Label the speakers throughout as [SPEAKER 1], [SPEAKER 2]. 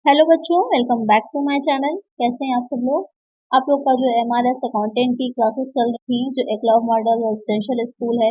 [SPEAKER 1] Hello बच्चों, welcome back to my channel. कैसे हैं आप सब लोग। आप लोग का जो एमआरएस अकाउंटेंट की क्लासेस चल रही थी, जो एकलव्य मॉडल रेजिडेंशियल स्कूल है,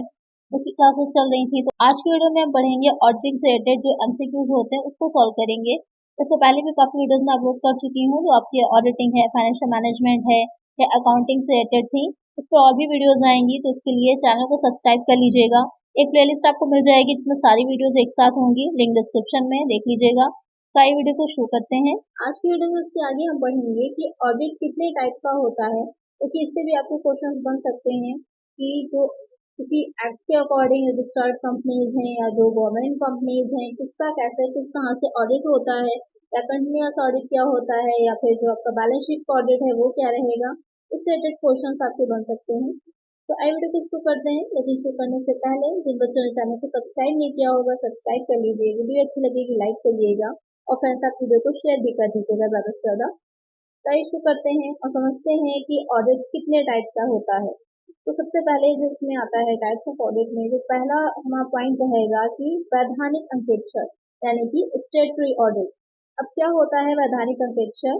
[SPEAKER 1] उसकी क्लासेस चल रही थी। तो आज की वीडियो में हम पढ़ेंगे ऑडिटिंग से रिलेटेड जो एमसीक्यूज होते हैं उसको सॉल्व करेंगे। इससे पहले भी काफी वीडियोस में अपलोड कर चुकी हूँ जो आपकी ऑडिटिंग है, फाइनेंशियल मैनेजमेंट है या अकाउंटिंग से रिलेटेड थी। इस पर और भी वीडियोज आएंगी, तो इसके लिए चैनल को सब्सक्राइब कर लीजिएगा। एक प्लेलिस्ट आपको मिल जाएगी जिसमें सारी वीडियोज एक साथ होंगी, लिंक डिस्क्रिप्शन में देख लीजिएगा। तो आइए वीडियो को शुरू करते हैं। आज की वीडियो में उसके आगे हम पढ़ेंगे कि ऑडिट कितने टाइप का होता है, क्योंकि तो इससे भी आपके क्वेश्चंस बन सकते हैं कि जो किसी एक्ट के अकॉर्डिंग रजिस्टर्ड कंपनीज हैं या जो गवर्नमेंट कंपनीज हैं, किसका कैसे किस तरह से ऑडिट होता है, या कंटिन्यूअस ऑडिट क्या होता है, या फिर जो आपका बैलेंस शीट का ऑडिट है वो क्या रहेगा। इससे रिलेटेड क्वेश्चन आपके बन सकते हैं। तो आई वीडियो को शुरू करते हैं, लेकिन शुरू करने से पहले जिन बच्चों ने चैनल को सब्सक्राइब नहीं किया होगा सब्सक्राइब कर लीजिए, वीडियो अच्छी लगेगी लाइक करिएगा और फ्रेंड्स आप वीडियो को शेयर भी कर दीजिएगा ज़्यादा से ज़्यादा। तो इशू करते हैं और समझते हैं कि ऑडिट कितने टाइप का होता है। तो सबसे पहले जो इसमें आता है टाइप्स ऑफ ऑडिट में, जो पहला हमारा पॉइंट रहेगा कि वैधानिक अंकेक्षण यानी कि स्टेटरी ऑडिट। अब क्या होता है वैधानिक अंकेक्षण?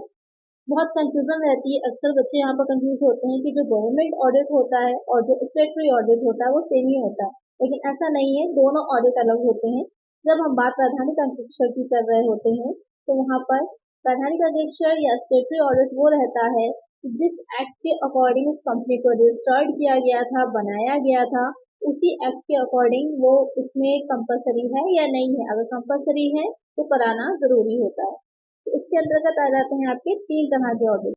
[SPEAKER 1] बहुत कंफ्यूजन रहती है, अक्सर बच्चे यहाँ पर कंफ्यूज होते हैं कि जो गवर्नमेंट ऑडिट होता है और जो स्टेटरी ऑडिट होता है वो सेम ही होता है, लेकिन ऐसा नहीं है, दोनों ऑडिट अलग होते हैं। जब हम बात वैधानिक अंकेक्षण की कर रहे होते हैं तो वहाँ पर वैधानिक अंकेक्षण या स्टेटरी ऑडिट वो रहता है कि जिस एक्ट के अकॉर्डिंग उस कंपनी को रजिस्टर्ड किया गया था, बनाया गया था, उसी एक्ट के अकॉर्डिंग वो उसमें कंपलसरी है या नहीं है। अगर कंपलसरी है तो कराना जरूरी होता है। तो इसके अंतर्गत आ जाते हैं आपके तीन तरह के ऑडिट।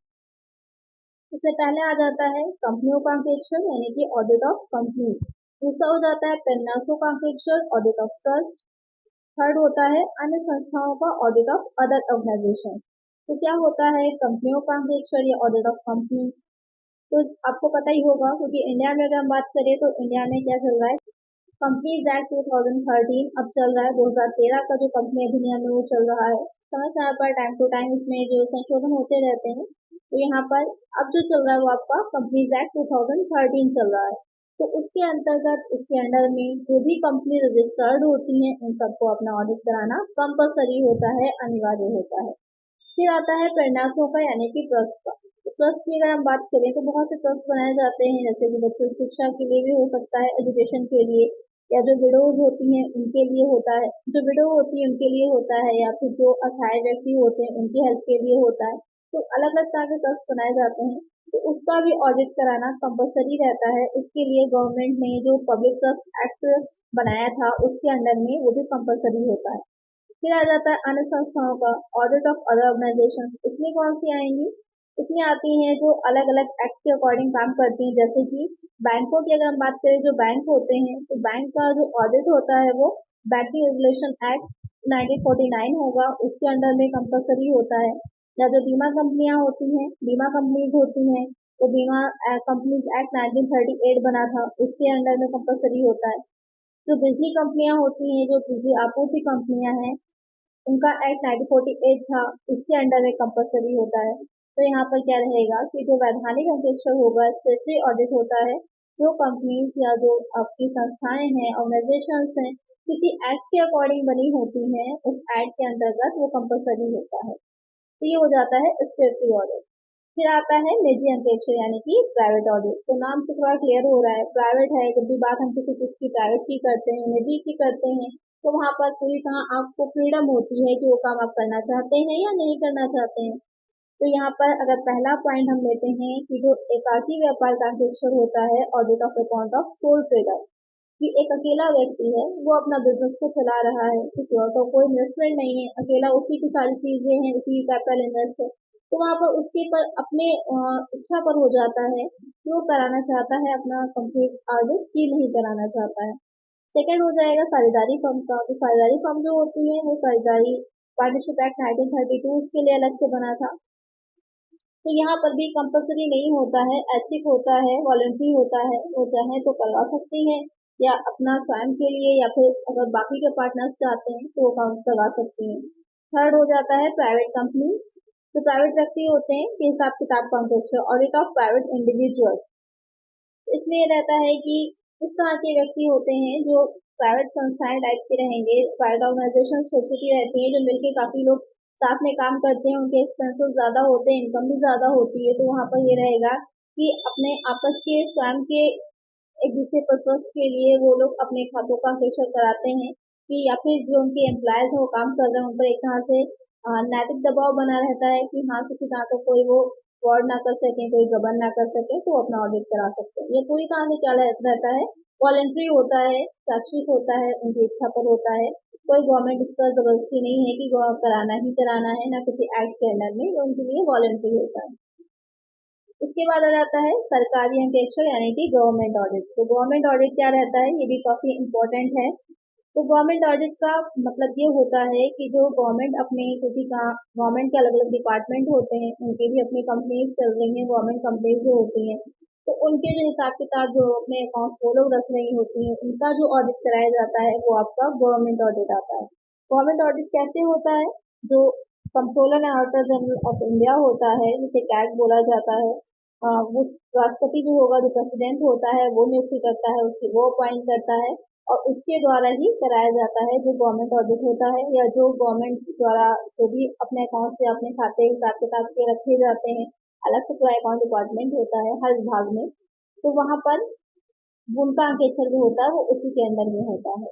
[SPEAKER 1] इससे पहले आ जाता है कंपनियों का अंकेक्षण यानी कि ऑडिट ऑफ कंपनीज। दूसरा हो जाता है प्रन्यासों का अंकेक्षण, ऑडिट ऑफ ट्रस्ट। थर्ड होता है अन्य संस्थाओं का ऑडिट ऑफ अदर ऑर्गेनाइजेशन। तो क्या होता है कंपनियों का अंकेक्षण या ऑडिट ऑफ कंपनी? तो आपको पता ही होगा, क्योंकि इंडिया में अगर हम बात करें तो इंडिया में क्या चल रहा है, कंपनीज एक्ट 2013 अब चल रहा है, 2013 का जो कंपनी अधिनियम है वो चल रहा है। समय समय पर टाइम टू टाइम इसमें जो संशोधन होते रहते हैं। तो यहाँ पर अब जो चल रहा है वो आपका कंपनीज एक्ट 2013 चल रहा है। तो उसके अंतर्गत उसके अंडर में जो भी कंपनी रजिस्टर्ड होती हैं उन सबको अपना ऑडिट कराना कंपलसरी होता है, अनिवार्य होता है। फिर आता है प्रन्यासों का यानी कि ट्रस्ट का। तो ट्रस्ट की अगर हम बात करें तो बहुत से ट्रस्ट बनाए जाते हैं, जैसे कि बच्चों की शिक्षा के लिए भी हो सकता है, एजुकेशन के लिए, या जो विडोज होती हैं उनके लिए होता है, जो विडो होती है उनके लिए होता है, या फिर जो असहाय व्यक्ति होते हैं उनकी हेल्प के लिए होता है। तो अलग अलग तरह के ट्रस्ट बनाए जाते हैं, तो उसका भी ऑडिट कराना कंपलसरी रहता है। उसके लिए गवर्नमेंट ने जो पब्लिक ट्रस्ट एक्ट बनाया था उसके अंडर में वो भी कंपलसरी होता है। फिर आ जाता है अन्य संस्थाओं का ऑडिट ऑफ अदर ऑर्गेनाइजेशन। इसमें कौन सी आएंगी? इसमें आती हैं जो अलग अलग एक्ट के अकॉर्डिंग काम करती हैं, जैसे कि बैंकों की अगर हम बात करें, जो बैंक होते हैं तो बैंक का जो ऑडिट होता है वो बैंकिंग रेगुलेशन एक्ट 1949 होगा, उसके अंडर में कंपलसरी होता है। या जो बीमा कंपनियां होती हैं, बीमा कंपनीज होती हैं, तो बीमा कंपनीज एक्ट 1938 बना था, उसके अंडर में कंपलसरी होता है। जो बिजली कंपनियां होती हैं, जो बिजली आपूर्ति कंपनियां हैं, उनका एक्ट 1948 था, उसके अंडर में कंपलसरी होता है। तो यहाँ पर क्या रहेगा कि जो वैधानिक अंकेक्षण होगा, स्टेटरी ऑडिट होता है, जो कंपनीज या जो आपकी संस्थाएं हैं, ऑर्गेनाइजेशंस हैं, किसी एक्ट के अकॉर्डिंग बनी होती हैं, उस एक्ट के अंतर्गत वो कंपलसरी होता है। तो ये हो जाता है स्टेटरी ऑडिट। फिर आता है निजी अंकेक्षण यानी कि प्राइवेट ऑडिट। तो नाम से थोड़ा क्लियर हो रहा है, प्राइवेट है, जब भी बात हम किसी चीज की प्राइवेट की करते हैं, निजी की करते हैं, तो वहां पर पूरी तरह आपको फ्रीडम होती है कि वो काम आप करना चाहते हैं या नहीं करना चाहते हैं। तो यहाँ पर अगर पहला पॉइंट हम लेते हैं कि जो एकाकी व्यापार का अंकेक्षण होता है, audit of account of soul trader, कि एक अकेला व्यक्ति है, वो अपना बिजनेस को चला रहा है, किसी और का कोई इन्वेस्टमेंट नहीं है, अकेला उसी की सारी चीजें हैं, उसी की कैपिटल इन्वेस्ट है। तो वहां पर उसके पर अपने इच्छा पर हो जाता है कि वो कराना चाहता है अपना कंप्लीट ऑडिट की नहीं कराना चाहता है। सेकंड हो जाएगा साझेदारी फर्म का। तो साझेदारी फर्म जो होती है वो साझेदारी पार्टनरशिप एक्ट 1932 के लिए अलग से बना था। तो यहाँ पर भी कंपलसरी नहीं होता है, ऐच्छिक होता है, वॉलंटरी होता है, वो चाहे तो करवा सकती हैं या अपना स्वयं के लिए, या फिर अगर बाकी के पार्टनर्स चाहते हैं तो वो काम करवा सकती हैं। थर्ड हो जाता है प्राइवेट कंपनी। तो प्राइवेट व्यक्ति होते हैं कि हिसाब किताब का अंकेक्षण, ऑडिट ऑफ प्राइवेट इंडिविजुअल्स। इसमें ये रहता है कि इस तरह के व्यक्ति होते हैं जो प्राइवेट संस्थाएं टाइप के रहेंगे, प्राइवेट ऑर्गेनाइजेशन छोटी छोटी रहती हैं जो मिलके काफी लोग साथ में काम करते हैं उनके एक्सपेंसेस ज़्यादा होते हैं, इनकम भी ज़्यादा होती है, तो वहाँ पर ये रहेगा कि अपने आपस के स्वयं के एक दूसरे पर्पस के लिए वो लोग अपने खातों का अंकेक्षण कराते हैं, कि या फिर जो उनके एम्प्लॉयज हैं वो काम कर रहे हैं उन पर एक तरह से नैतिक दबाव बना रहता है कि हाँ किसी तरह का कोई वो फ्रॉड ना कर सके, कोई गबन ना कर सके, तो वो अपना ऑडिट करा सकते हैं। ये पूरी तरह से क्या रहता है, वॉलंटरी होता है, शैक्षिक होता है, उनकी इच्छा पर होता है। कोई गवर्नमेंट इस पर जबरदस्ती नहीं है कि कराना ही कराना है, ना किसी एक्ट के अंडर में, उनके लिए वॉलंटरी होता है। उसके बाद आ जाता है सरकारी अंकेक्षण यानी कि गवर्नमेंट ऑडिट। तो गवर्नमेंट ऑडिट क्या रहता है, ये भी काफी इम्पोर्टेंट है। तो गवर्नमेंट ऑडिट का मतलब ये होता है कि जो गवर्नमेंट अपने, क्योंकि गवर्नमेंट के अलग अलग डिपार्टमेंट होते हैं, उनके भी अपनी कंपनीज चल रही हैं, गवर्नमेंट कंपनीज जो होती हैं, तो उनके जो हिसाब किताब जो अपने अकाउंट्स वो लोग रख रही होती हैं, उनका जो ऑडिट कराया जाता है वो आपका गवर्नमेंट ऑडिट आता है। गवर्नमेंट ऑडिट कैसे होता है, जो controller and auditor general of India होता है, जिसे कैग बोला जाता है, वो राष्ट्रपति जो होगा, जो प्रेसिडेंट होता है, वो नियुक्ति करता है, उसकी वो अपॉइंट करता है, और उसके द्वारा ही कराया जाता है जो गवर्नमेंट ऑडिट होता है, या जो गवर्नमेंट द्वारा जो भी अपने अकाउंट से अपने खाते हिसाब किताब के रखे जाते हैं, अलग से पूरा अकाउंट डिपार्टमेंट होता है हर विभाग में, तो वहां पर उनका अंकेक्षण जो होता है वो उसी के अंदर में होता है।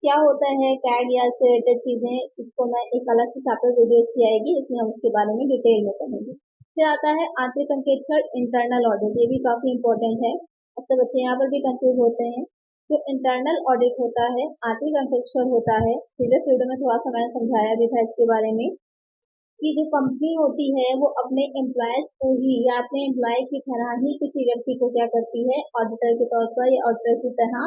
[SPEAKER 1] क्या होता है टैग या इससे रिलेटेड चीजें, इसको मैं एक अलग से सेपरेट वीडियो की आएगी, इसमें हम उसके बारे में डिटेल में पढ़ेंगे। फिर आता है आंतरिक अंकेक्षण इंटरनल ऑडिट, ये भी काफी इंपॉर्टेंट है, अक्सर बच्चे यहाँ पर भी कंफ्यूज होते हैं। जो इंटरनल ऑडिट होता है, आंतरिक अंकेक्षण होता है, प्रीवियस वीडियो में थोड़ा सा मैंने समझाया भी था इसके बारे में, कि जो कंपनी होती है वो अपने एम्प्लॉयज को ही या अपने एम्प्लॉय की तरह ही किसी व्यक्ति को क्या करती है, ऑडिटर के तौर पर या ऑडिटर की तरह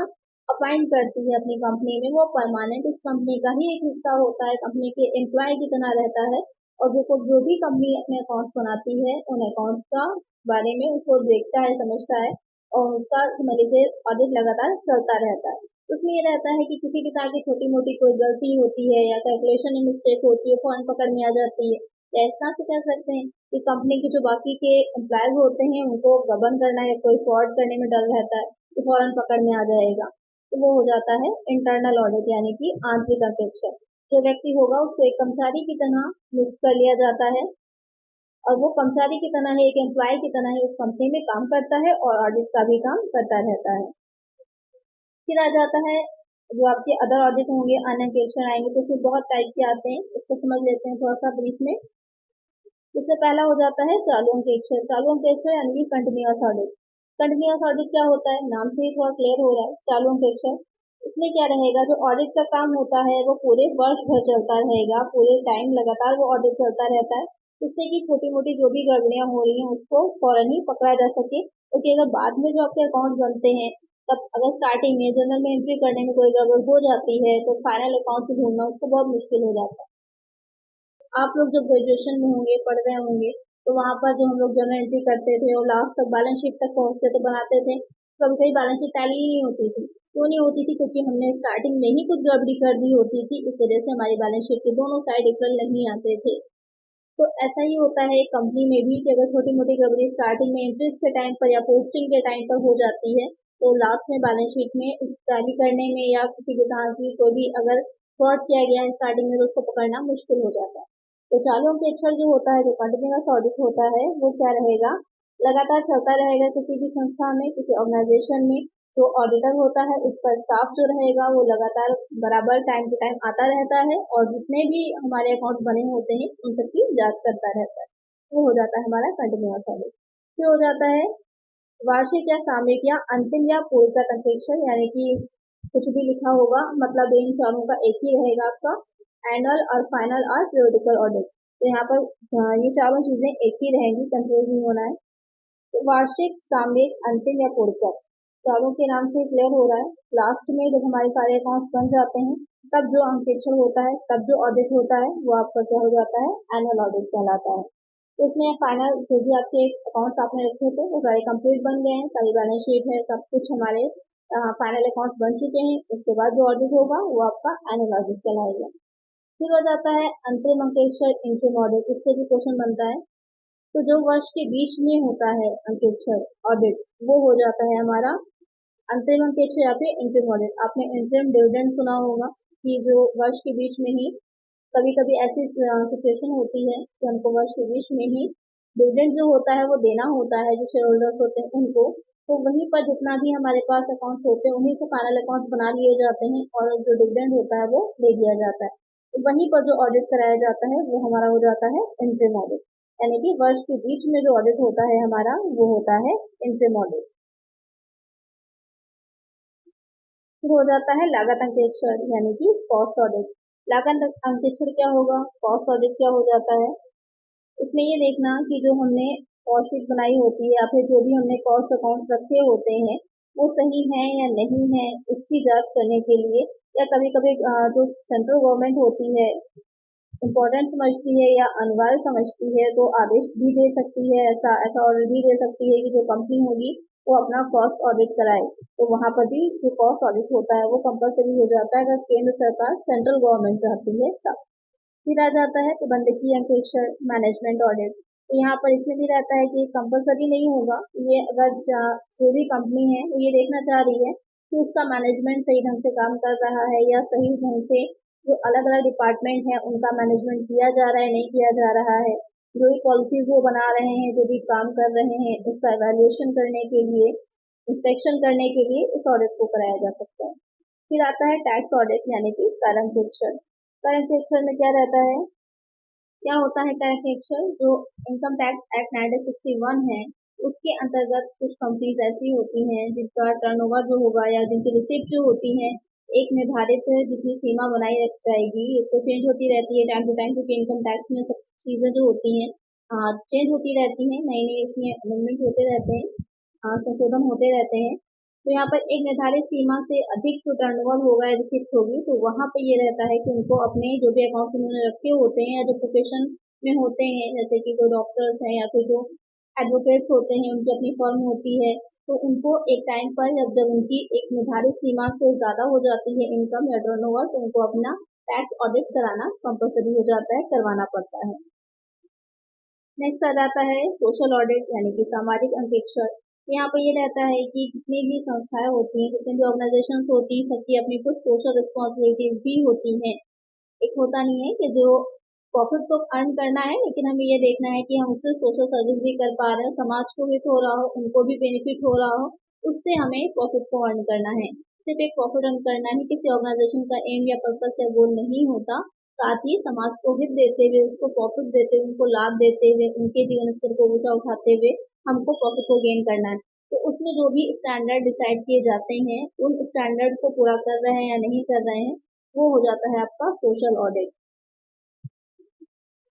[SPEAKER 1] अपॉइंट करती है अपनी कंपनी में। वो परमानेंट उस कंपनी का ही एक हिस्सा होता है, कंपनी के एम्प्लॉय की तरह रहता है, और जो भी कंपनी अपने अकाउंट्स बनाती है उन अकाउंट्स का बारे में उसको देखता है, समझता है, और उसका समझ लीजिए ऑडिट लगातार चलता रहता है। उसमें ये रहता है कि किसी भी तरह की छोटी मोटी कोई गलती होती है या कैलकुलेशन में मिस्टेक होती है, फौरन पकड़ में आ जाती है। या इस तरह से कह सकते हैं कि कंपनी के जो बाकी के एम्प्लॉयज होते हैं उनको गबन करना या कोई फ्रॉड करने में डर रहता है कि फौरन पकड़ में आ जाएगा, तो वो हो जाता है इंटरनल ऑडिट यानी कि आंतरिक अंकेक्षण। जो व्यक्ति होगा उसको एक कर्मचारी की तरह नियुक्त कर लिया जाता है, और वो कर्मचारी की तरह है, एक एम्प्लॉय की तरह है, उस कंपनी में काम करता है और ऑडिट का भी काम करता रहता है। फिर आ जाता है जो आपके अदर ऑडिट होंगे, अन्य अंकेक्षण आएंगे, तो फिर बहुत टाइप के आते हैं, उसको समझ लेते हैं थोड़ा सा ब्रीफ में। इससे पहला हो जाता है चालू अंकेक्षण। चालू अंकेक्षण यानी कि कंटिन्यूअस ऑडिट। कंटिन्यूअस ऑडिट क्या होता है, नाम से ही थोड़ा क्लियर हो रहा है। चालू अंकेक्षण, इसमें क्या रहेगा, जो ऑडिट का काम होता है वो पूरे वर्ष भर चलता रहेगा, पूरे टाइम लगातार वो ऑडिट चलता रहता है, जिससे कि छोटी मोटी जो भी गड़बड़ियां हो रही हैं उसको फौरन ही पकड़ा जा सके। क्योंकि अगर बाद में जो आपके अकाउंट बनते हैं, तब अगर स्टार्टिंग में जनरल में एंट्री करने में कोई गड़बड़ हो जाती है, तो फाइनल अकाउंट से ढूंढना उसको बहुत मुश्किल हो जाता है। आप लोग जब ग्रेजुएशन में होंगे, पढ़ रहे होंगे, तो वहां पर जो हम लोग जर्नल एंट्री करते थे और लास्ट तक बैलेंस शीट तक पहुंचते थे, बनाते थे, कभी कभी बैलेंस शीट टैली ही नहीं होती थी। क्यों नहीं होती थी, क्योंकि हमने स्टार्टिंग में ही कुछ गड़बड़ी कर दी होती थी, इस वजह से हमारी बैलेंस शीट के दोनों साइड इक्वल नहीं आते थे। तो ऐसा ही होता है कंपनी में भी, कि अगर छोटी मोटी गड़बड़ी स्टार्टिंग में एंट्रीज के टाइम पर या पोस्टिंग के टाइम पर हो जाती है, तो लास्ट में बैलेंस शीट में टैली करने में या किसी भी तरह की कोई भी अगर फ्रॉड किया गया है स्टार्टिंग में, तो उसको पकड़ना मुश्किल हो जाता है। तो चालू अंकेक्षण जो होता है, जो कंटिन्यूअस ऑडिट होता है, वो क्या रहेगा, लगातार चलता रहेगा किसी भी संस्था में, किसी ऑर्गेनाइजेशन में। जो ऑडिटर होता है उसका स्टाफ जो रहेगा वो लगातार बराबर टाइम टू टाइम आता रहता है, और जितने भी हमारे अकाउंट बने होते हैं उन सबकी जांच करता रहता है। वो हो जाता है हमारा कंटिन्यूअस ऑडिट। फिर हो जाता है वार्षिक या सामयिक या अंतिम या पूर्णगत अंकेक्षण, यानी कि कुछ भी लिखा होगा, मतलब इन चारों का एक ही रहेगा आपका, एनुअल और फाइनल और पीरियोडिकल ऑडिट। तो यहाँ पर ये चारों चीजें एक ही रहेंगी, कंफ्यूज नहीं होना है। तो वार्षिक, सामयिक, अंतिम या पूर्णगत, चारों के नाम से क्लियर हो रहा है। लास्ट में जब हमारे सारे अकाउंट्स बन जाते हैं, तब जो अंकेक्षण होता है, तब जो ऑडिट होता है, वो आपका क्या हो जाता है, एनुअल ऑडिट कहलाता है। तो इसमें फाइनल जो भी आपके अकाउंट्स आपने रखे थे वो सारे कंप्लीट बन गए हैं, सारी बैलेंस शीट है, सब कुछ हमारे फाइनल अकाउंट्स बन चुके हैं। उसके बाद जो ऑडिट होगा वो आपका एनुअल ऑडिट कहलाएगा। फिर हो जाता है अंतरिम अंकेक्षण, इंटरिम ऑडिट। इससे भी क्वेश्चन बनता है। तो जो वर्ष के बीच में होता है अंकेक्षण ऑडिट, वो हो जाता है हमारा अंतरिम अंकेक्षण या फिर इंटरिम ऑडिट। आपने इंटरिम डिविडेंड सुना होगा, कि जो वर्ष के बीच में ही कभी कभी ऐसी सिचुएशन होती है कि हमको वर्ष के बीच में ही डिविडेंड जो होता है वो देना होता है, जो शेयर होल्डर्स होते हैं उनको। तो वहीं पर जितना भी हमारे पास अकाउंट्स होते हैं उन्हीं से फाइनल अकाउंट्स बना लिए जाते हैं और जो डिविडेंड होता है वो दे दिया जाता है। तो वहीं पर जो ऑडिट कराया जाता है वो हमारा हो जाता है इंटरिम ऑडिट, यानी कि वर्ष के बीच में जो ऑडिट होता है हमारा वो होता है इंटरिम ऑडिट। फिर हो जाता है लागत अंकेक्षण यानी कि कॉस्ट ऑडिट। लागत अंकेक्षण क्या होगा, कॉस्ट ऑडिट क्या हो जाता है, इसमें ये देखना कि जो हमने कॉस्ट शीट बनाई होती है या फिर जो भी हमने कॉस्ट अकाउंट्स रखे होते हैं वो सही है या नहीं है, उसकी जांच करने के लिए। या कभी कभी जो सेंट्रल गवर्नमेंट होती है इम्पोर्टेंट समझती है या अनिवार्य समझती है तो आदेश भी दे सकती है, ऐसा ऐसा ऑर्डर भी दे सकती है कि जो कंपनी होगी वो अपना कॉस्ट ऑडिट कराए। तो वहां पर भी जो कॉस्ट ऑडिट होता है वो कंपलसरी हो जाता है अगर केंद्र सरकार सेंट्रल गवर्नमेंट चाहती है तब। फिर आ जाता है प्रबंधकीय अंकेक्षण मैनेजमेंट ऑडिट। तो यहाँ पर इसमें भी रहता है कि कंपलसरी नहीं होगा, ये अगर जो भी कंपनी है वो ये देखना चाह रही है कि उसका मैनेजमेंट सही ढंग से काम कर रहा है या सही ढंग से जो अलग अलग डिपार्टमेंट है उनका मैनेजमेंट किया जा रहा है नहीं किया जा रहा है, जो भी पॉलिसीज वो बना रहे हैं जो भी काम कर रहे हैं उसका इवैल्यूएशन करने के लिए, इंस्पेक्शन करने के लिए इस ऑडिट को कराया जा सकता है। फिर आता है टैक्स ऑडिट यानी कि कर अंकेक्षण। कर अंकेक्षण में क्या रहता है, क्या होता है कर अंकेक्षण, जो इनकम टैक्स एक्ट 1961 है उसके अंतर्गत कुछ कंपनीज ऐसी होती हैं जिनका टर्नओवर जो होगा या जिनकी रिसिप्ट जो होती है एक निर्धारित जितनी सीमा बनाई रख जाएगी, तो चेंज होती रहती है टाइम टू टाइम क्योंकि इनकम टैक्स में सब चीजें जो होती हैं चेंज होती रहती हैं, नई नई इसमें अमेंडमेंट होते रहते हैं, संशोधन होते रहते हैं। तो यहाँ पर एक निर्धारित सीमा से अधिक जो टर्नओवर होगा या रिसिप्ट होगी तो वहां पर ये रहता है कि उनको अपने जो भी अकाउंट उन्होंने रखे होते हैं या जो प्रोफेशन में होते हैं जैसे कि कोई डॉक्टर्स हैं या फिर जो एडवोकेट्स होते हैं उनकी अपनी फर्म होती है, तो उनको एक टाइम पर जब उनकी एक निर्धारित सीमा से ज्यादा हो जाती है इनकम या टर्नओवर तो उनको अपना टैक्स ऑडिट कराना कंपलसरी हो जाता है, करवाना पड़ता है। नेक्स्ट आ जाता है सोशल ऑडिट यानी कि सामाजिक अंकेक्षण। यहाँ पर ये रहता है कि जितनी भी संस्थाएं होती हैं जितनी भी ऑर्गेनाइजेशन होती हैं सबकी अपनी कुछ सोशल रिस्पॉन्सिबिलिटीज भी होती हैं। एक होता नहीं है कि जो प्रॉफिट तो अर्न करना है लेकिन हमें ये देखना है कि हम उससे सोशल सर्विस भी कर पा रहे हैं, समाज को हित हो रहा हो उनको भी बेनिफिट हो रहा हो, उससे हमें प्रॉफिट को अर्न करना है। सिर्फ एक प्रॉफिट अर्न करना ही किसी ऑर्गेनाइजेशन का एम या पर्पस या गोल नहीं होता, साथ ही समाज को हित देते हुए उसको प्रॉफिट देते हुए उनको लाभ देते हुए उनके जीवन स्तर को ऊंचा उठाते हुए हमको प्रॉफिट को गेन करना है। तो उसमें जो भी स्टैंडर्ड डिसाइड किए जाते हैं उन स्टैंडर्ड को पूरा कर रहे हैं या नहीं कर रहे हैं वो हो जाता है आपका सोशल ऑडिट।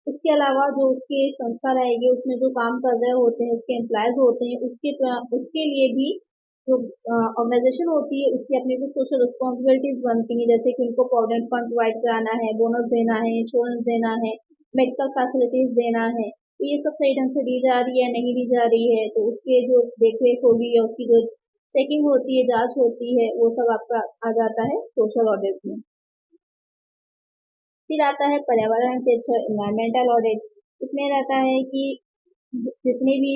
[SPEAKER 1] इसके अलावा जो उसकी संस्था रहेगी उसमें जो काम कर रहे होते हैं उसके एम्प्लॉयज होते हैं उसके लिए भी जो ऑर्गेनाइजेशन होती है उसकी अपनी कुछ सोशल रिस्पॉन्सिबिलिटीज बनती हैं, जैसे कि उनको प्रोविडेंट फंड प्रोवाइड कराना है, बोनस देना है, इंश्योरेंस देना है, मेडिकल फैसिलिटीज देना है। तो ये सब सही ढंग से दी जा रही है नहीं दी जा रही है तो उसके जो देख रेख होगी या उसकी जो चेकिंग होती है जांच होती है वो सब आपका आ जाता है सोशल ऑडिट में। फिर आता है पर्यावरण के इन्वायरमेंटल ऑडिट। इसमें रहता है कि जितनी भी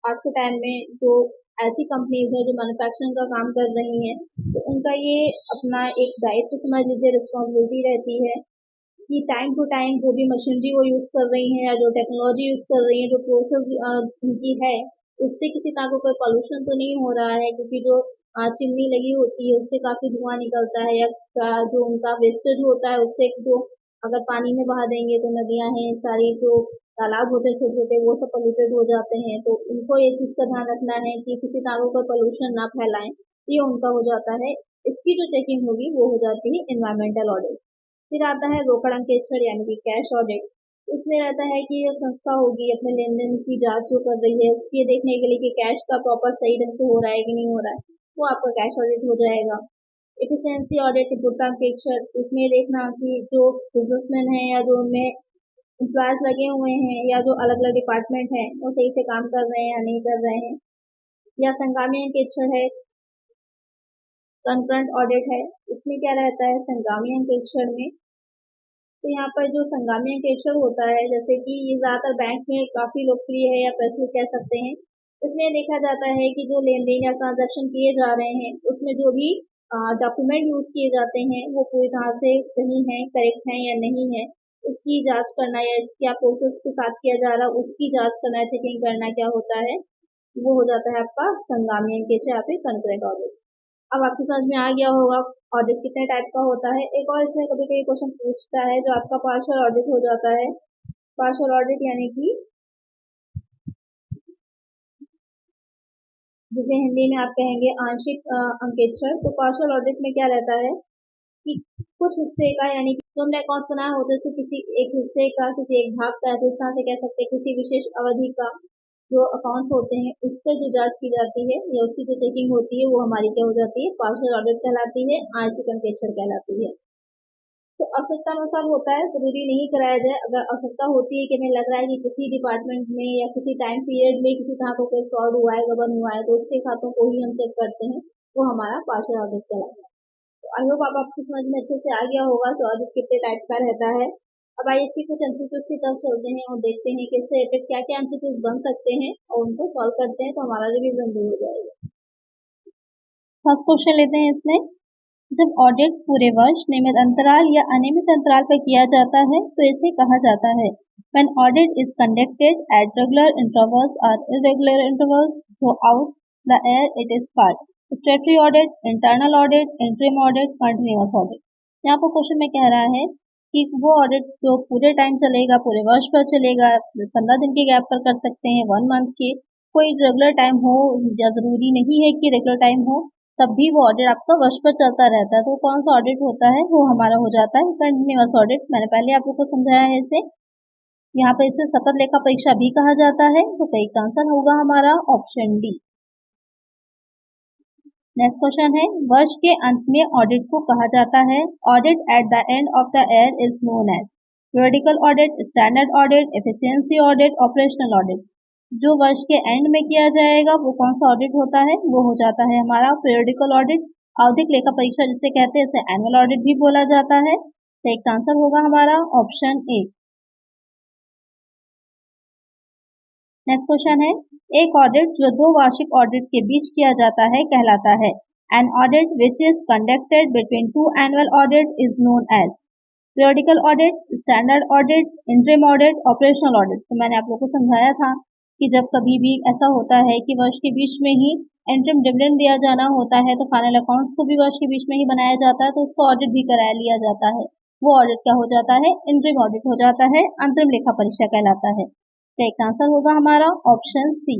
[SPEAKER 1] आज के टाइम में जो ऐसी कंपनीज है जो मैन्युफैक्चरिंग का काम कर रही हैं तो उनका ये अपना एक दायित्व समझ लीजिए, रिस्पॉन्सिबिलिटी रहती है कि टाइम टू टाइम जो भी मशीनरी वो यूज कर रही हैं या जो टेक्नोलॉजी यूज कर रही है जो प्रोसेस उनकी है उससे किसी तरह का कोई पॉल्यूशन तो नहीं हो रहा है, क्योंकि जो चिमनी लगी होती है उससे काफी धुआं निकलता है या जो उनका वेस्टेज होता है उससे जो अगर पानी में बहा देंगे तो नदियां हैं सारी जो तालाब होते हैं छोटे छोटे वो सब पोल्यूटेड हो जाते हैं, तो उनको ये चीज का ध्यान रखना है कि किसी तरह का कोई पोल्यूशन ना फैलाएं, ये उनका हो जाता है। इसकी जो चेकिंग होगी वो हो जाती है इन्वायरमेंटल ऑडिट। फिर आता है रोकड़ अंकेक्षण यानी कि कैश ऑडिट। इसमें रहता है कि ये संस्था होगी अपने लेन देन की जांच जो कर रही है उसकी ये देखने के लिए कि कैश का प्रॉपर सही ढंग से हो रहा है कि नहीं हो रहा है, वो आपका कैश ऑडिट हो जाएगा। एफिशिएंसी ऑडिट गुणवत्ता अंकेक्षण, इसमें देखना कि जो बिजनेसमैन है या जो उनमें एम्प्लॉयज लगे हुए हैं या जो अलग अलग डिपार्टमेंट हैं वो सही से काम कर रहे हैं या नहीं कर रहे हैं। या संगामी अंकेक्षण है, कंकरेंट ऑडिट है। इसमें क्या रहता है संगामी अंकेक्षण में, तो यहाँ पर जो संगामी अंकेक्षण होता है जैसे कि ये ज्यादातर बैंक में काफी लोकप्रिय है या प्रचलित कह सकते हैं। इसमें देखा जाता है कि जो लेन देन या ट्रांजैक्शन किए जा रहे हैं उसमें जो भी डॉक्यूमेंट यूज किए जाते हैं वो पूरी तरह से सही है करेक्ट है या नहीं है, इसकी जांच करना या क्या प्रोसेस के साथ किया जा रहा है उसकी जांच करना, चेकिंग करना क्या होता है, वो हो जाता है आपका संगामी अंकेक्ष या फिर कंकरेंट ऑडिट। अब आपकी समझ में आ गया होगा ऑडिट कितने टाइप का होता है। एक और इसमें कभी कभी क्वेश्चन पूछता है जो आपका पार्शियल ऑडिट हो जाता है। पार्शियल ऑडिट यानी कि जिसे हिंदी में आप कहेंगे आंशिक अंकेक्षण। तो पार्शियल ऑडिट में क्या रहता है कि कुछ हिस्से का, यानी कि जो हमने अकाउंट्स बनाया होता है उसके किसी एक हिस्से का, किसी एक भाग का, इस तरह से कह सकते हैं किसी विशेष अवधि का जो अकाउंट्स होते हैं उससे जो जांच की जाती है या उसकी जो चेकिंग होती है वो हमारी क्या हो जाती है, पार्शियल ऑडिट कहलाती है, आंशिक अंकेक्षण कहलाती है। तो आवश्यकता अनुसार होता है, जरूरी नहीं कराया जाए। अगर आवश्यकता होती है कि हमें लग रहा है कि किसी डिपार्टमेंट में या किसी टाइम पीरियड में किसी तरह का कोई फ्रॉड हुआ है, गबन हुआ है, तो उसके खातों को ही हम चेक करते हैं, वो हमारा पार्शियल ऑडिट कहलाता है। तो आई होप आप आपकी समझ में अच्छे से आ गया होगा कि ऑडिट कितने टाइप का रहता है। अब आइए इसकी कुछ एमसीक्यूज की तरफ चलते हैं और देखते हैं कि इससे रिलेटेड क्या क्या एमसीक्यूज बन सकते हैं और उनको सॉल्व करते हैं तो हमारा रिवीजन भी हो जाएगा। फर्स्ट क्वेश्चन लेते हैं इसमें। जब ऑडिट पूरे वर्ष नियमित अंतराल या अनियमित अंतराल पर किया जाता है तो इसे कहा जाता है When audit is conducted at regular intervals or irregular intervals throughout the year, it is called statutory audit, internal audit, interim audit, continuous audit. यहाँ पर क्वेश्चन में कह रहा है कि वो ऑडिट जो पूरे टाइम चलेगा, पूरे वर्ष पर चलेगा, 15 दिन के गैप पर कर सकते हैं, 1 मंथ के, कोई रेगुलर टाइम हो या जरूरी नहीं है कि रेगुलर टाइम हो, तब भी वो ऑडिट आपका वर्ष पर चलता रहता है। तो कौन सा ऑडिट होता है, वो हमारा हो जाता है कंटिन्यूअस ऑडिट। मैंने पहले आप लोग को समझाया है इसे। यहाँ पर इसे सतत लेखा परीक्षा भी कहा जाता है। तो सही आंसर होगा हमारा ऑप्शन डी। नेक्स्ट क्वेश्चन है, वर्ष के अंत में ऑडिट को कहा जाता है audit at the end of the year is known as periodical audit, standard audit, efficiency audit, operational audit. जो वर्ष के एंड में किया जाएगा वो कौन सा ऑडिट होता है, वो हो जाता है हमारा पीरियडिकल ऑडिट। आवधिक लेखा परीक्षा जिसे कहते हैं, इसे एनुअल ऑडिट भी बोला जाता है। तो एक आंसर होगा हमारा ऑप्शन ए। नेक्स्ट क्वेश्चन है, एक ऑडिट जो 2 वार्षिक ऑडिट के बीच किया जाता है कहलाता है an audit which is conducted between 2 annual audit is known as periodical audit, standard audit, interim audit, operational audit. तो मैंने आप लोगों को समझाया था कि जब कभी भी ऐसा होता है कि वर्ष के बीच में ही इंटरिम डिविडेंड दिया जाना होता है तो फाइनल अकाउंट्स को भी वर्ष के बीच में ही बनाया जाता है, तो उसको ऑडिट भी करा लिया जाता है। वो ऑडिट क्या हो जाता है, इंटरिम ऑडिट हो जाता है, अंतरिम लेखा परीक्षा कहलाता है। तो एक आंसर होगा हमारा ऑप्शन सी।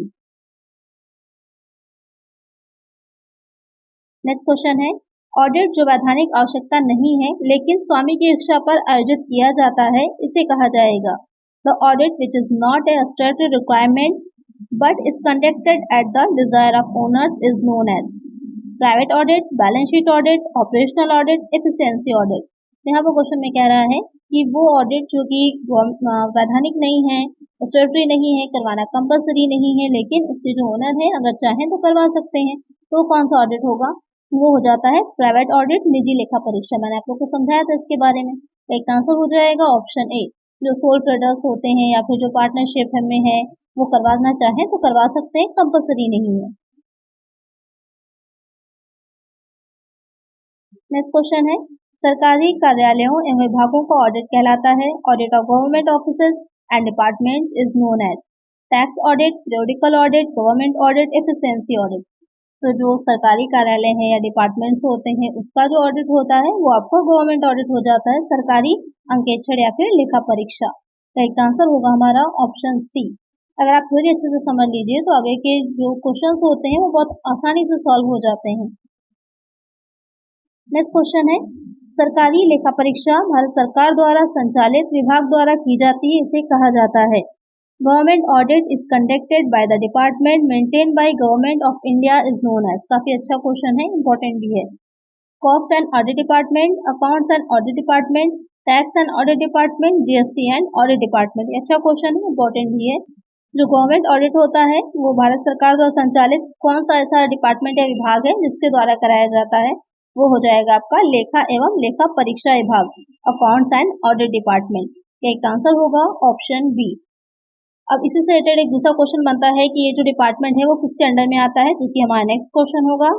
[SPEAKER 1] नेक्स्ट क्वेश्चन है, ऑडिट जो वैधानिक आवश्यकता नहीं है लेकिन स्वामी की इच्छा पर आयोजित किया जाता है इसे कहा जाएगा The audit which is not a statutory requirement but is conducted at the desire of owners is known as private audit, balance sheet audit, operational audit, efficiency audit. यहाँ पर क्वेश्चन में कह रहा है कि वो ऑडिट जो कि वैधानिक नहीं है, स्टैट्यूटरी नहीं है, करवाना कंपलसरी नहीं है, लेकिन उसके जो ओनर है अगर चाहें तो करवा सकते हैं, तो कौन सा ऑडिट होगा, वो हो जाता है प्राइवेट ऑडिट, निजी लेखा परीक्षा। मैंने आप लोग को समझाया था इसके बारे में। एक आंसर हो जाएगा ऑप्शन ए। जो सोल ट्रेडर्स होते हैं या फिर जो पार्टनरशिप में है वो करवाना चाहें तो करवा सकते हैं, कंपलसरी नहीं है। नेक्स्ट क्वेश्चन है, सरकारी कार्यालयों एवं विभागों का ऑडिट कहलाता है audit of government offices and department is known as tax audit, periodical audit, government audit, efficiency audit. तो जो सरकारी कार्यालय है या डिपार्टमेंट्स होते हैं उसका जो ऑडिट होता है वो आपको गवर्नमेंट ऑडिट हो जाता है, सरकारी अंकेक्षण या फिर लेखा परीक्षा। तो एक आंसर होगा हमारा ऑप्शन सी। अगर आप थोड़ी अच्छे से समझ लीजिए तो आगे के जो क्वेश्चंस होते हैं वो बहुत आसानी से सॉल्व हो जाते हैं। नेक्स्ट क्वेश्चन है, सरकारी लेखा परीक्षा भारत सरकार द्वारा संचालित विभाग द्वारा की जाती है, इसे कहा जाता है government audit is conducted by the department maintain by government of India is known as. काफी अच्छा क्वेश्चन है, इंपॉर्टेंट भी है। Cost and audit department, accounts and audit department, tax and audit department, GST and audit department. अच्छा question है, important भी है। जो गवर्नमेंट ऑडिट होता है वो भारत सरकार द्वारा संचालित कौन सा ऐसा डिपार्टमेंट या विभाग है जिसके द्वारा कराया जाता है, वो हो जाएगा आपका लेखा एवं लेखा परीक्षा विभाग, अकाउंट्स एंड ऑडिट डिपार्टमेंट। एक आंसर होगा ऑप्शन बी। अब इसी से रिलेटेड एक दूसरा क्वेश्चन बनता है कि ये जो डिपार्टमेंट है वो किसके अंडर में आता है, जो कि हमारा नेक्स्ट क्वेश्चन होगा।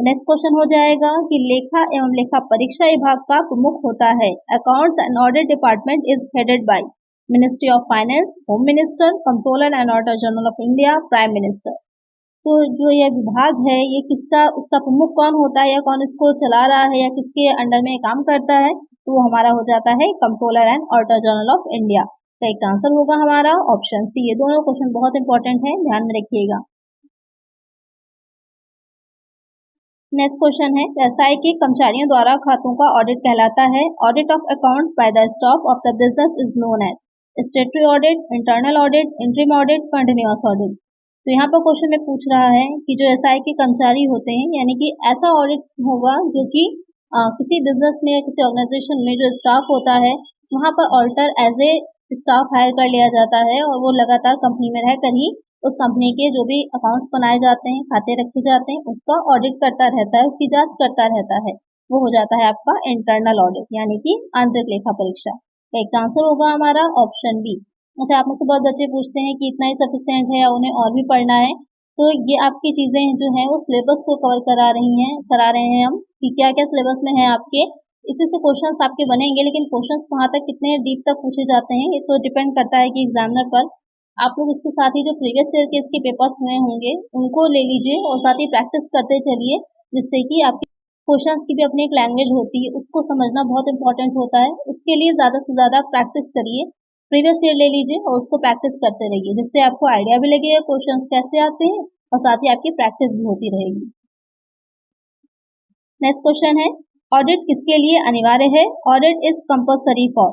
[SPEAKER 1] नेक्स्ट क्वेश्चन हो जाएगा कि लेखा एवं लेखा परीक्षा विभाग का प्रमुख होता है। Accounts and audit department is headed by ministry of finance, home minister, controller and auditor general of India, prime minister. तो जो ये विभाग है ये किसका, उसका प्रमुख कौन होता है या कौन इसको चला रहा है या किसके अंडर में काम करता है, तो वो हमारा हो जाता है controller and auditor general of India. तो एक आंसर होगा हमारा ऑप्शन सी। ये दोनों क्वेश्चन बहुत इंपॉर्टेंट है, ध्यान में रखिएगा। नेक्स्ट क्वेश्चन है, व्यवसाय के कर्मचारियों द्वारा खातों का ऑडिट कहलाता है। Audit of account by the staff of the business is known as statutory audit, internal audit, interim audit, continuous audit. तो यहाँ पर क्वेश्चन में पूछ रहा है कि जो एसआई के कर्मचारी होते हैं, यानी कि ऐसा ऑडिट होगा जो कि किसी बिजनेस में, किसी ऑर्गेनाइजेशन में जो स्टाफ होता है वहाँ पर auditor as a staff hire कर लिया जाता है और वो लगातार कंपनी में रहकर ही उस कंपनी के जो भी अकाउंट्स बनाए जाते हैं, खाते रखे जाते हैं, उसका ऑडिट करता रहता है, उसकी जांच करता रहता है। वो हो जाता है आपका इंटरनल ऑडिट, यानी कि आंतरिक लेखा परीक्षा। एक आंसर होगा हमारा ऑप्शन बी। अच्छा, आप में से बहुत बच्चे पूछते हैं कि इतना ही सफिशिएंट है या उन्हें और भी पढ़ना है। तो ये आपकी चीजें जो है वो सिलेबस को कवर करा रहे हैं हम कि क्या क्या सिलेबस में है आपके। इसी से क्वेश्चंस आपके बनेंगे, लेकिन क्वेश्चंस वहां तक कितने डीप तक पूछे जाते हैं ये तो डिपेंड करता है कि एग्जामिनर पर। आप लोग इसके साथ ही जो प्रीवियस ईयर के इसके पेपर्स हुए होंगे उनको ले लीजिए और साथ ही प्रैक्टिस करते चलिए, जिससे कि आपके क्वेश्चंस की भी अपनी एक लैंग्वेज होती है, उसको समझना बहुत इंपॉर्टेंट होता है। उसके लिए ज़्यादा से ज़्यादा प्रैक्टिस करिए, प्रीवियस ईयर ले लीजिए और उसको प्रैक्टिस करते रहिए, जिससे आपको आइडिया भी लगेगा क्वेश्चन कैसे आते हैं और साथ ही आपकी प्रैक्टिस भी होती रहेगी। नेक्स्ट क्वेश्चन है, ऑडिट किसके लिए अनिवार्य है? Audit is compulsory for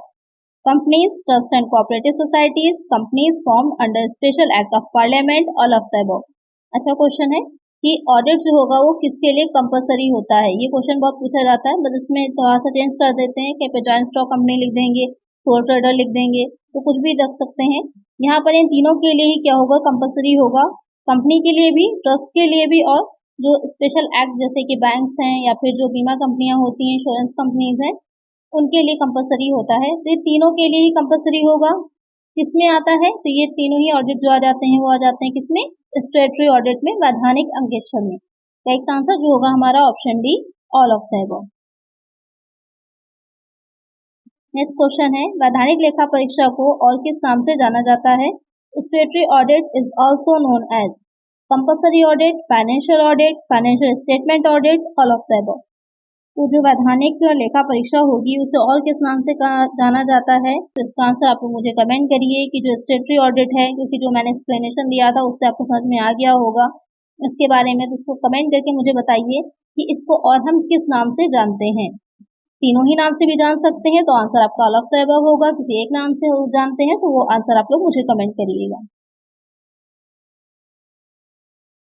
[SPEAKER 1] companies, trust and cooperative societies, companies formed under special act of parliament, all of the above। अच्छा क्वेश्चन है कि ऑडिट जो होगा वो किसके लिए कंपलसरी होता है। ये क्वेश्चन बहुत पूछा जाता है, बट इसमें थोड़ा सा चेंज कर देते हैं कि जॉइंट स्टॉक कंपनी लिख देंगे, सोल ट्रेडर लिख देंगे, तो कुछ भी रख सकते हैं। यहाँ पर इन तीनों के लिए ही क्या होगा, कंपलसरी होगा। कंपनी के लिए भी, ट्रस्ट के लिए भी, और जो स्पेशल एक्ट जैसे कि बैंक्स हैं या फिर जो बीमा कंपनियां होती हैं, इंश्योरेंस कंपनीज हैं, उनके लिए कंपलसरी होता है। तो ये तीनों के लिए ही कंपलसरी होगा। किसमें आता है? तो ये तीनों ही ऑडिट जो आ जाते हैं वो आ जाते हैं किसमें? स्टेटरी ऑडिट में, वैधानिक अंकेक्षण में। तो एक आंसर जो होगा हमारा option D, all of the above. Next question है, वैधानिक लेखा परीक्षा को और किस नाम से जाना जाता है? Statutory audit is also known as compulsory audit, financial audit, financial statement audit, all of the above. तो जो वैधानिक लेखा परीक्षा होगी उसे और किस नाम से जाना जाता है? तो इसका आंसर आप मुझे कमेंट करिए कि जो स्टेटरी ऑडिट है, क्योंकि जो मैंने एक्सप्लेनेशन दिया था उससे आपको समझ में आ गया होगा इसके बारे में, तो उसको कमेंट करके मुझे बताइए कि इसको और हम किस नाम से जानते हैं। तीनों ही नाम से भी जान सकते हैं, तो आंसर आपका ऑल ऑफ द अबव होगा। किसी एक नाम से जानते हैं तो वो आंसर आप लोग मुझे कमेंट करिएगा।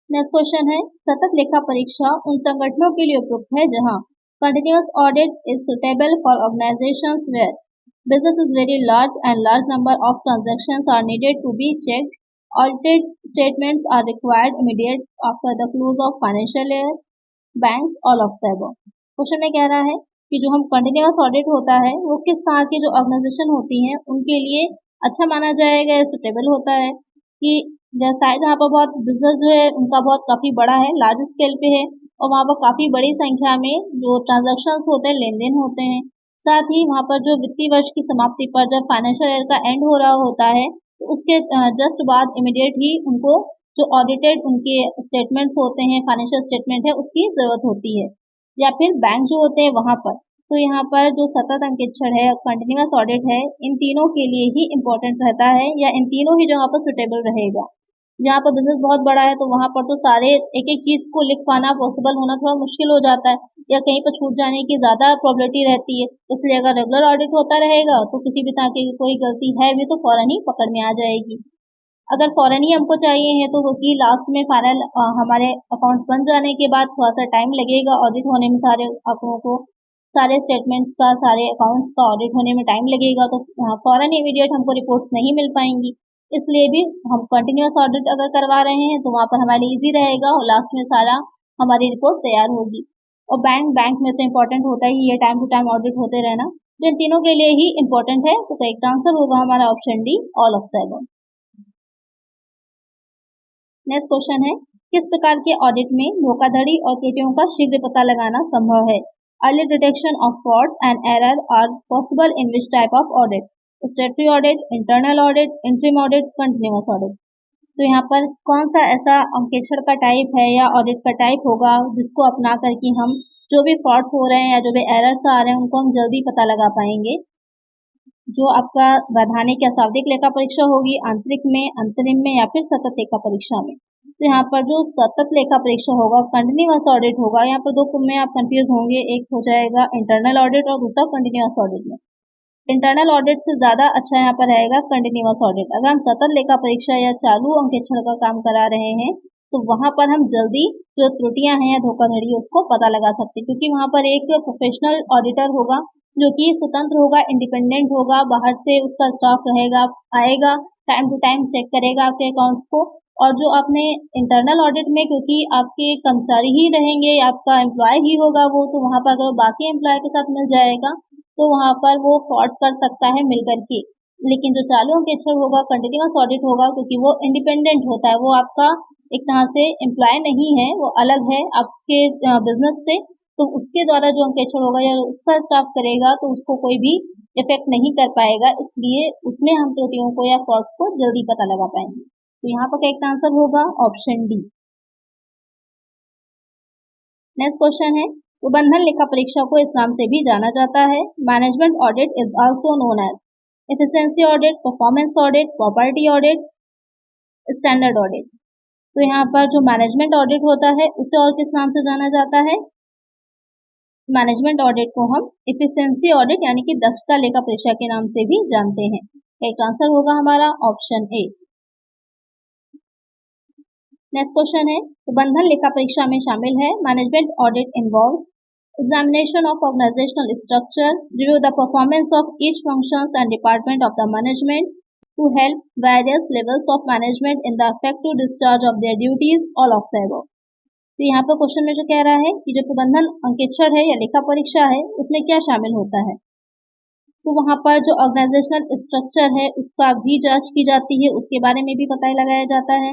[SPEAKER 1] नेक्स्ट क्वेश्चन है, सतत लेखा परीक्षा उन संगठनों के लिए उपयुक्त है जहां continuous audit is suitable for organizations where business is very large and large number of transactions are needed to be checked. Audited statements are required immediate after the close of financial year. Banks, all of the above। Question में कह रहा है कि जो हम continuous audit होता है वो किस तरह की जो ऑर्गेनाइजेशन होती हैं उनके लिए अच्छा माना जाएगा, सुटेबल होता है कि जैसा जहाँ पर बहुत बिजनेस जो है उनका बहुत काफी बड़ा है, लार्ज स्केल पे है और वहाँ पर काफी बड़ी संख्या में जो ट्रांजैक्शंस होते हैं, लेन देन होते हैं। साथ ही वहाँ पर जो वित्तीय वर्ष की समाप्ति पर जब फाइनेंशियल ईयर का एंड हो रहा होता है तो उसके जस्ट बाद इमीडिएट ही उनको जो ऑडिटेड उनके स्टेटमेंट्स होते हैं, फाइनेंशियल स्टेटमेंट है, उसकी जरूरत होती है। या फिर बैंक जो होते हैं वहां पर, तो यहाँ पर जो सतत अंकेक्षण है, कंटिन्यूअस ऑडिट है, इन तीनों के लिए ही इम्पोर्टेंट रहता है या इन तीनों ही जगह पर सुटेबल रहेगा। जहाँ पर बिजनेस बहुत बड़ा है तो वहां पर तो सारे एक एक चीज को लिख पाना पॉसिबल होना थोड़ा मुश्किल हो जाता है या कहीं पर छूट जाने की ज्यादा प्रोबेबिलिटी रहती है। इसलिए अगर रेगुलर ऑडिट होता रहेगा तो किसी भी तरह की कोई गलती है भी तो फौरन ही पकड़ में आ जाएगी। अगर फौरन ही हमको चाहिए है तो कि लास्ट में फाइनल हमारे अकाउंट्स बन जाने के बाद थोड़ा सा टाइम लगेगा ऑडिट होने में, सारे आंकड़ों को, सारे स्टेटमेंट्स का, सारे अकाउंट्स का ऑडिट होने में टाइम लगेगा, तो फौरन इमीडिएट हमको रिपोर्ट्स नहीं मिल पाएंगी। इसलिए भी हम कंटिन्यूअस ऑडिट अगर करवा रहे हैं तो वहाँ पर हमारे इजी रहेगा और लास्ट में सारा हमारी रिपोर्ट तैयार होगी। और बैंक में तो इम्पोर्टेंट होता है ये टाइम टू टाइम ऑडिट होते रहना, जो इन तीनों के लिए ही इम्पोर्टेंट है। तो करेक्ट आंसर होगा हमारा option D, all of the above. Next question है, किस प्रकार के ऑडिट में धोखाधड़ी और त्रुटियों का शीघ्र पता लगाना संभव है? Early detection of frauds and error are possible in which type of audit? Statutory audit, internal audit, interim audit, continuous audit. तो यहाँ पर कौन सा ऐसा अंकेक्षण का टाइप है या ऑडिट का टाइप होगा जिसको अपना करके हम जो भी फ्रॉड्स हो रहे हैं या जो भी एरर्स आ रहे हैं उनको हम जल्दी पता लगा पाएंगे? जो आपका वैधानिक या शाब्दिक लेखा परीक्षा होगी, आंतरिक में, अंतरिम में या फिर सतत लेखा परीक्षा में। तो यहाँ पर जो सतत लेखा परीक्षा होगा, कंटिन्यूअस ऑडिट होगा, यहाँ पर दो में आप कंफ्यूज होंगे, एक हो जाएगा इंटरनल ऑडिट और दूसरा कंटिन्यूअस ऑडिट में। इंटरनल ऑडिट से ज्यादा अच्छा यहाँ पर रहेगा कंटिन्यूअस ऑडिट। अगर हम सतत लेखा परीक्षा या चालू अंकेक्षण का काम करा रहे हैं तो वहां पर हम जल्दी जो त्रुटियां हैं या धोखाधड़ी उसको पता लगा सकते हैं, क्योंकि वहां पर एक प्रोफेशनल ऑडिटर होगा जो कि स्वतंत्र होगा, इंडिपेंडेंट होगा, बाहर से उसका स्टाफ रहेगा, आएगा, टाइम टू टाइम चेक करेगा आपके अकाउंट्स को। और जो आपने इंटरनल ऑडिट में, क्योंकि आपके कर्मचारी ही रहेंगे, आपका एम्प्लॉय ही होगा वो, तो वहां पर अगर बाकी एम्प्लॉय के साथ मिल जाएगा तो वहां पर वो फ्रॉड कर सकता है मिलकर के। लेकिन जो चालू अंकेक्षण होगा, कंटिन्यूअस ऑडिट होगा, क्योंकि वो इंडिपेंडेंट होता है, वो आपका एक तरह से एम्प्लॉय नहीं है, वो अलग है आपके बिजनेस से, तो उसके द्वारा जो अंकेक्षण होगा या उसका स्टाफ करेगा तो उसको कोई भी इफेक्ट नहीं कर पाएगा, इसलिए उसमें हम त्रुटियों को या फ्रॉड्स को जल्दी पता लगा पाएंगे। तो यहाँ पर करेक्ट आंसर होगा ऑप्शन डी। नेक्स्ट क्वेश्चन है, प्रबंधन लेखा परीक्षा को इस नाम से भी जाना जाता है। Management audit is also known as efficiency audit, performance audit, property audit, standard audit. तो यहाँ पर जो मैनेजमेंट ऑडिट होता है उसे और किस नाम से जाना जाता है? मैनेजमेंट ऑडिट को हम एफिशिएंसी ऑडिट यानी कि दक्षता लेखा परीक्षा के नाम से भी जानते हैं। एक आंसर होगा हमारा ऑप्शन ए। नेक्स्ट क्वेश्चन है, प्रबंधन लेखा परीक्षा में शामिल है। Management audit involve examination of organisational structure, review the performance of each functions and department of the management to help various levels of management in the effective discharge of their duties, all of the above। तो यहाँ पर question में जो कह रहा है कि जो प्रबंधन अंकेक्षण है या लेखा परीक्षा है उसमें क्या शामिल होता है, तो वहाँ पर जो ऑर्गेनाइजेशनल स्ट्रक्चर है उसका भी जांच की जाती है, उसके बारे में भी पता लगाया जाता है।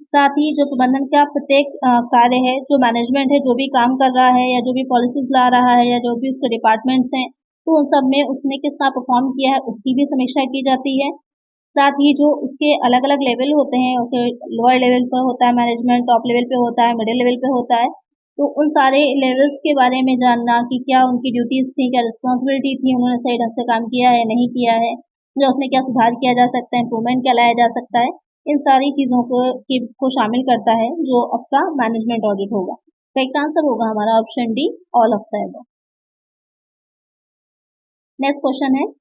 [SPEAKER 1] साथ ही जो प्रबंधन का प्रत्येक कार्य है, जो मैनेजमेंट है जो भी काम कर रहा है या जो भी पॉलिसीज ला रहा है या जो भी उसके डिपार्टमेंट्स हैं तो उन सब में उसने किस तरह परफॉर्म किया है उसकी भी समीक्षा की जाती है। साथ ही जो उसके अलग अलग लेवल होते हैं, उसके लोअर लेवल पर होता है मैनेजमेंट, टॉप लेवल पे होता है, मिडिल लेवल पे होता है, तो उन सारे लेवल्स के बारे में जानना कि क्या उनकी ड्यूटीज थी, क्या रिस्पॉन्सिबिलिटी थी, उन्होंने सही ढंग से काम किया है नहीं किया है, जो उसमें क्या सुधार किया जा सकता है, इम्प्रूवमेंट क्या लाया जा सकता है, इन सारी चीजों को शामिल करता है जो आपका मैनेजमेंट ऑडिट होगा। करेक्ट आंसर होगा हमारा option D, all of the above. Next question है,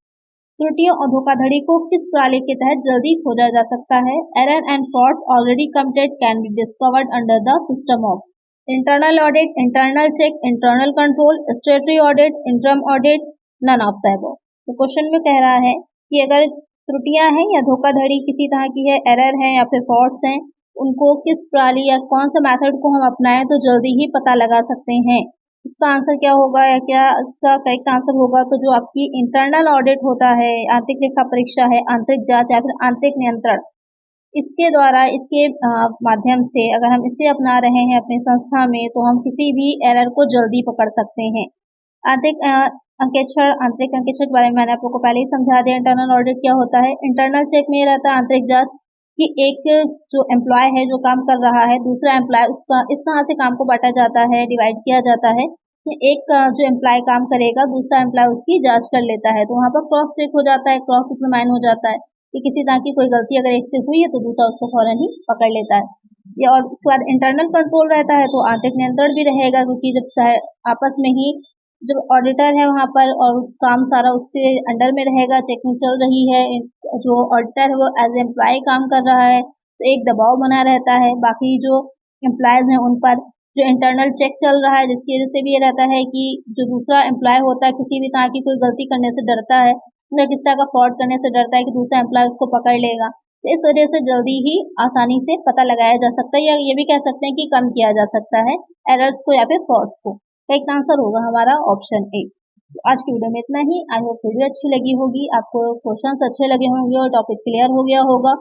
[SPEAKER 1] त्रुटियों और धोखाधड़ी को किस प्रणाली के तहत जल्दी खोजा जा सकता है? Error and fraud already committed can be discovered under the system of internal audit, internal check, internal control, statutory audit, interim audit, none of the above. तो क्वेश्चन में कह रहा है कि अगर त्रुटियां हैं या धोखाधड़ी किसी तरह की है, एरर है या फिर फ्रॉड्स हैं, उनको किस प्रणाली या कौन सा मेथड को हम अपनाएं तो जल्दी ही पता लगा सकते हैं। इसका आंसर क्या होगा या क्या इसका करेक्ट आंसर होगा? तो जो आपकी इंटरनल ऑडिट होता है, आंतरिक लेखा परीक्षा है, आंतरिक जांच या फिर आंतरिक नियंत्रण, इसके द्वारा इसके माध्यम से अगर हम इसे अपना रहे हैं अपनी संस्था में तो हम किसी भी एरर को जल्दी पकड़ सकते हैं। आंतरिक अंकेक्षण के बारे में मैंने आप लोग को पहले ही समझा दिया। इंटरनल ऑडिट क्या होता है? इंटरनल चेक में रहता है आंतरिक जांच कि एक जो एम्प्लॉय है जो काम कर रहा है, दूसरा एम्प्लॉय उसका इस तरह से काम को बांटा जाता है, डिवाइड किया जाता है कि एक जो एम्प्लॉय काम करेगा दूसरा एम्प्लॉय उसकी जांच कर लेता है, तो वहाँ पर क्रॉस चेक हो जाता है, क्रॉस एग्जामिन हो जाता है कि किसी तरह की कोई गलती अगर एक से हुई है तो दूसरा उसको फौरन ही पकड़ लेता है। ये और उसके बाद इंटरनल कंट्रोल रहता है, तो आंतरिक नियंत्रण भी रहेगा, क्योंकि जब आपस में ही जब ऑडिटर है वहाँ पर और काम सारा उसके अंडर में रहेगा, चेकिंग चल रही है, जो ऑडिटर है वो एज एम्प्लॉय काम कर रहा है तो एक दबाव बना रहता है बाकी जो एम्प्लॉयज हैं उन पर। जो इंटरनल चेक चल रहा है जिसकी वजह से भी ये रहता है कि जो दूसरा एम्प्लॉय होता है किसी भी तरह की कोई गलती करने से डरता है या किस तरह का फ्रॉड करने से डरता है कि दूसरा एम्प्लॉय उसको पकड़ लेगा, तो इस वजह से जल्दी ही आसानी से पता लगाया जा सकता है या ये भी कह सकते हैं कि कम किया जा सकता है एरर्स को या फिर फ्रॉड्स को। करेक्ट आंसर होगा हमारा ऑप्शन ए। तो आज की वीडियो में इतना ही। आई होप वीडियो अच्छी लगी होगी, आपको क्वेश्चंस अच्छे लगे होंगे और टॉपिक क्लियर हो गया होगा।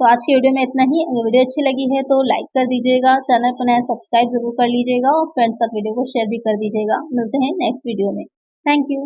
[SPEAKER 1] तो आज की वीडियो में इतना ही। अगर वीडियो अच्छी लगी है तो लाइक कर दीजिएगा, चैनल पर नया सब्सक्राइब जरूर कर लीजिएगा और फ्रेंड्स तक वीडियो को शेयर भी कर दीजिएगा। मिलते हैं नेक्स्ट वीडियो में। Thank you.